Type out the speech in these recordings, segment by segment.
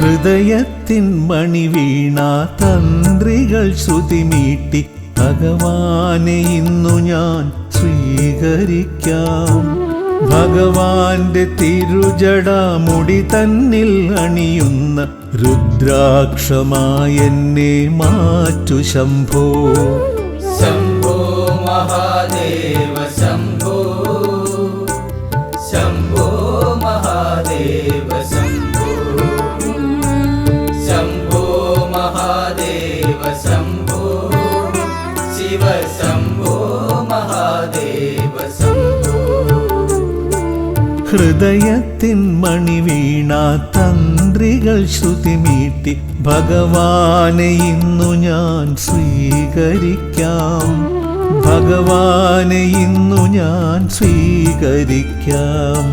ഹൃദയത്തിൻ മണിവീണാ തന്ത്രികൾ ശ്രുതിമീട്ടി ഭഗവാനെ ഇന്നു ഞാൻ സ്വീകരിക്കാം. ഭഗവാന്റെ തിരുജടാമുടി തന്നിൽ അണിയുന്ന രുദ്രാക്ഷമായെന്നെ മാറ്റു ശംഭോ. ശംഭോ മഹാദേവ ശംഭോ, ശംഭോ മഹാദേവ ശംഭോ, ശംഭോ മഹാദേവ ശംഭോ, ശിവ ശംഭോ മഹാദേവ ശംഭോ. ഹൃദയത്തിൻ മണിവീണാ തന്ത്രികൾ ശ്രുതിമീട്ടി ഭഗവാനെ ഇന്നു ഞാൻ സ്വീകരിക്കാം. ഭഗവാനെ ഇന്നു ഞാൻ സ്വീകരിക്കാം.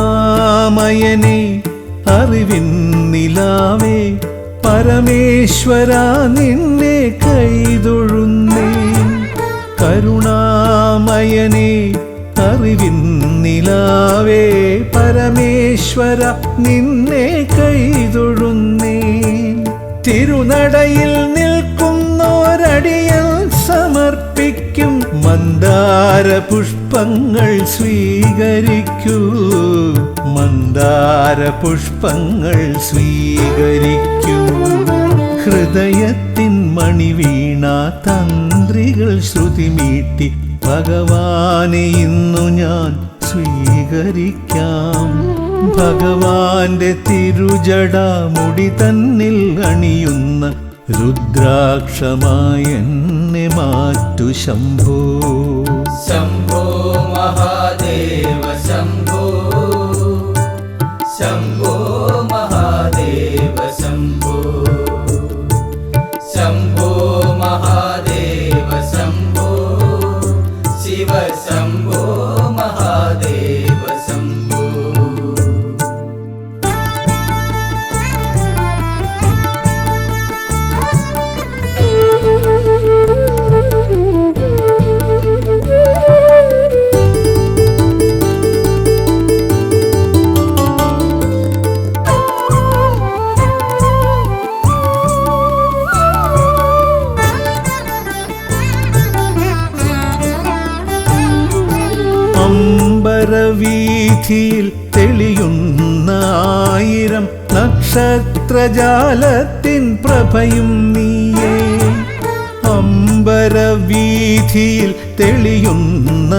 കരുണാമയനേ അറിവിൻ നിലാവേ പരമേശ്വരാ നിന്നെ കൈതൊഴുന്നേ. കരുണാമയനേ അറിവിൻ നിലാവേ പരമേശ്വര നിന്നെ കൈതൊഴുന്നേ. തിരുനടയിൽ നിൽക്കുന്നോരടിയൻ സമർപ്പിക്കും മന്ദാര പുഷ്പങ്ങൾ സ്വീകരിക്കൂ. മന്ദാര പുഷ്പങ്ങൾ സ്വീകരിക്കൂ. ഹൃദയത്തിൻ മണിവീണാ തന്ത്രികൾ ശ്രുതിമീട്ടി ഭഗവാനെ ഇന്നു ഞാൻ സ്വീകരിക്കാം. ഭഗവാന്റെ തിരുജടാമുടി തന്നിൽ അണിയുന്ന രുദ്രാക്ഷമായെന്നെ മാറ്റു ശംഭോ. ശംഭോ മഹാദേവ ശംഭോ, ശംഭോ മഹാദേവ ശംഭോ, ശംഭോ മഹാദേവ ശംഭോ, ശിവ ശംഭോ മഹാദേവ ശംഭോ. അമ്പരവീഥിയിൽ തെളിയുന്ന ആയിരം നക്ഷത്രജാലത്തിൻ പ്രഭയും നീയേ. അമ്പരവീഥിയിൽ തെളിയുന്ന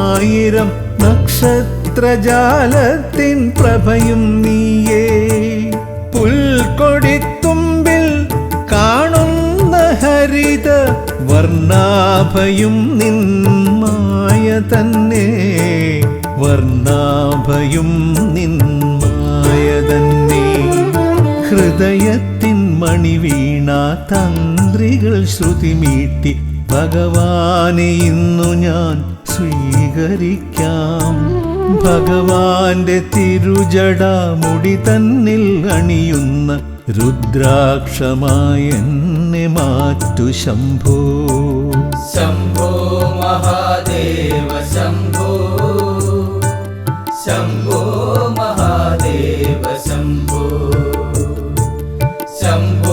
ആയിരം നക്ഷത്രജാലത്തിൻ പ്രഭയും നീയേ. പുൽക്കൊടിത്തുമ്പിൽ കാണുന്ന ഹരിത വർണ്ണാഭയും നിൻ മായ തന്നെ. വർണ്ണാഭയും നിൻ മായ തന്നെ. ഹൃദയത്തിൻ മണിവീണാ തന്ത്രികൾ ശ്രുതിമീട്ടി ഭഗവാനെ ഇന്നു ഞാൻ സ്വീകരിക്കാം. ഭഗവാന്റെ തിരുജടാമുടി തന്നിൽ അണിയുന്ന രുദ്രാക്ഷമായെന്നെ മാറ്റു ശംഭോ. ശംഭോ മഹാദേവ ശംഭോ, ശംഭോ മഹാദേവ ശംഭോ, ശംഭോ